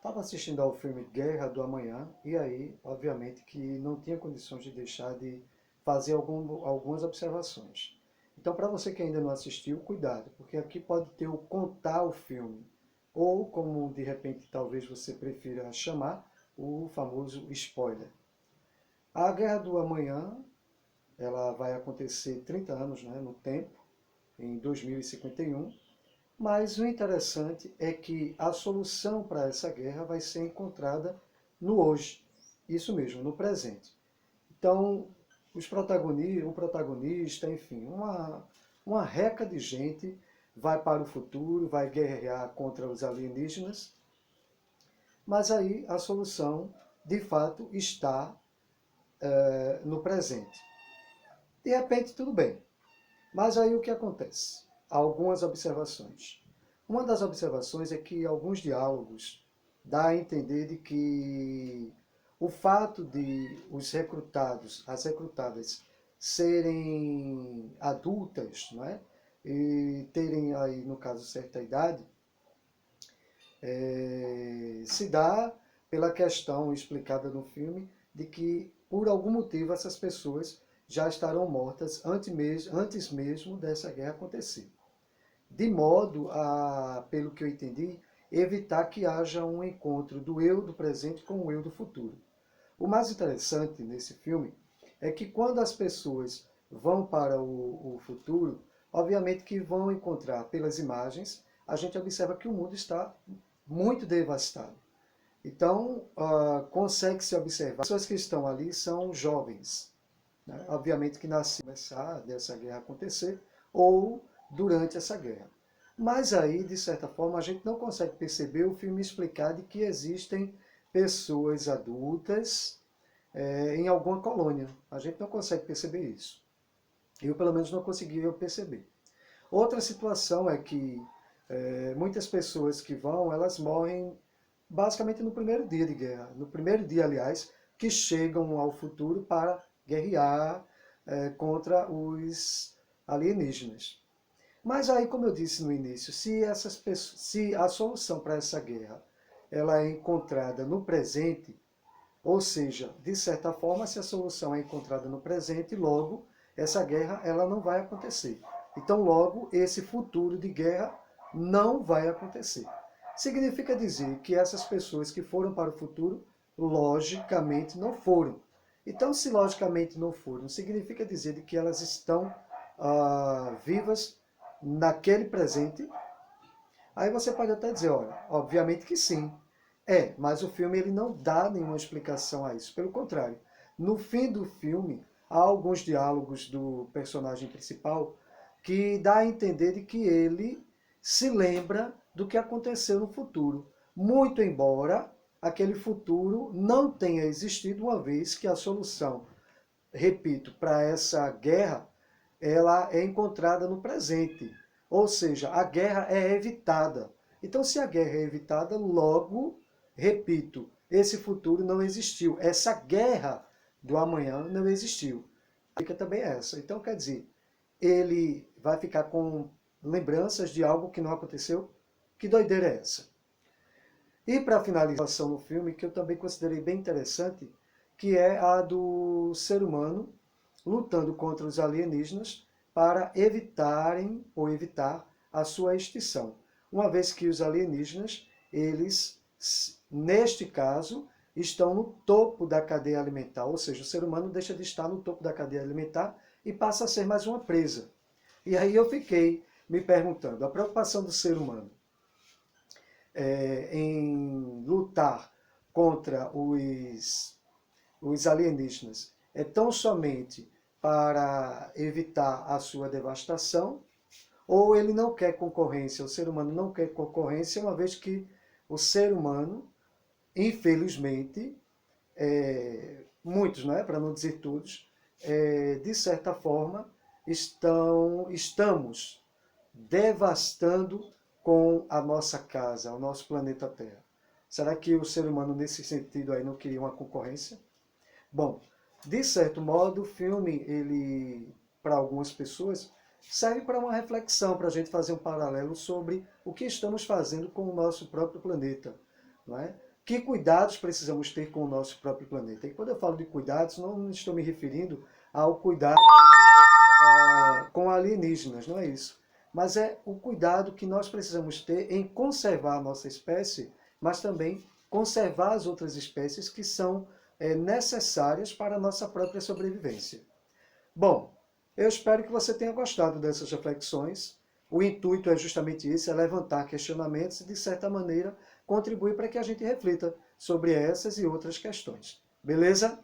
Estava assistindo ao filme Guerra do Amanhã e aí, obviamente, que não tinha condições de deixar de fazer algumas observações. Então, para você que ainda não assistiu, cuidado, porque aqui pode ter o contar o filme, ou como de repente talvez você prefira chamar, o famoso spoiler. A Guerra do Amanhã, ela vai acontecer 30 anos, né, no tempo, em 2051. Mas o interessante é que a solução para essa guerra vai ser encontrada no hoje. Isso mesmo, no presente. Então, o protagonista, enfim, uma reca de gente vai para o futuro, vai guerrear contra os alienígenas, mas aí a solução, de fato, está no presente. De repente, tudo bem. Mas aí o que acontece? Algumas observações. Uma das observações é que alguns diálogos dá a entender de que o fato de os recrutados, as recrutadas, serem adultas, não é? E terem aí, no caso, certa idade, se dá pela questão explicada no filme de que, por algum motivo, essas pessoas já estarão mortas antes mesmo dessa guerra acontecer. De modo a, pelo que eu entendi, evitar que haja um encontro do eu do presente com o eu do futuro. O mais interessante nesse filme é que quando as pessoas vão para o futuro, obviamente que vão encontrar pelas imagens, a gente observa que o mundo está muito devastado. Então, consegue-se observar, as pessoas que estão ali são jovens, né? Obviamente que nasceram começar dessa guerra acontecer, ou durante essa guerra. Mas aí, de certa forma, a gente não consegue perceber o filme explicar de que existem pessoas adultas em alguma colônia. A gente não consegue perceber isso. Eu, pelo menos, não conseguia perceber. Outra situação é que muitas pessoas que vão, elas morrem basicamente no primeiro dia de guerra. No primeiro dia, aliás, que chegam ao futuro para guerrear contra os alienígenas. Mas aí, como eu disse no início, se a solução para essa guerra ela é encontrada no presente, ou seja, de certa forma, se a solução é encontrada no presente, logo essa guerra ela não vai acontecer. Então, logo esse futuro de guerra não vai acontecer. Significa dizer que essas pessoas que foram para o futuro, logicamente não foram. Então, se logicamente não foram, significa dizer que elas estão vivas naquele presente. Aí você pode até dizer, olha, obviamente que sim. Mas o filme ele não dá nenhuma explicação a isso. Pelo contrário, no fim do filme, há alguns diálogos do personagem principal que dá a entender de que ele se lembra do que aconteceu no futuro. Muito embora aquele futuro não tenha existido, uma vez que a solução, repito, para essa guerra, ela é encontrada no presente. Ou seja, a guerra é evitada. Então, se a guerra é evitada, logo, repito, esse futuro não existiu. Essa guerra do amanhã não existiu. Fica também essa. Então, quer dizer, ele vai ficar com lembranças de algo que não aconteceu? Que doideira é essa? E para finalização no filme, que eu também considerei bem interessante, que é a do ser humano lutando contra os alienígenas para evitarem ou evitar a sua extinção. Uma vez que os alienígenas, eles, neste caso, estão no topo da cadeia alimentar, ou seja, o ser humano deixa de estar no topo da cadeia alimentar e passa a ser mais uma presa. E aí eu fiquei me perguntando, a preocupação do ser humano em lutar contra os alienígenas é tão somente para evitar a sua devastação, ou ele não quer concorrência, o ser humano não quer concorrência, uma vez que o ser humano, infelizmente, muitos, para não dizer todos, de certa forma, estamos devastando com a nossa casa, o nosso planeta Terra. Será que o ser humano, nesse sentido, aí não queria uma concorrência? Bom, de certo modo, o filme, ele, para algumas pessoas, serve para uma reflexão, para a gente fazer um paralelo sobre o que estamos fazendo com o nosso próprio planeta. Não é? Que cuidados precisamos ter com o nosso próprio planeta? E quando eu falo de cuidados, não estou me referindo ao cuidado com alienígenas, não é isso. Mas é o cuidado que nós precisamos ter em conservar a nossa espécie, mas também conservar as outras espécies que são necessárias para a nossa própria sobrevivência. Bom, eu espero que você tenha gostado dessas reflexões. O intuito é justamente esse, é levantar questionamentos e, de certa maneira, contribuir para que a gente reflita sobre essas e outras questões. Beleza?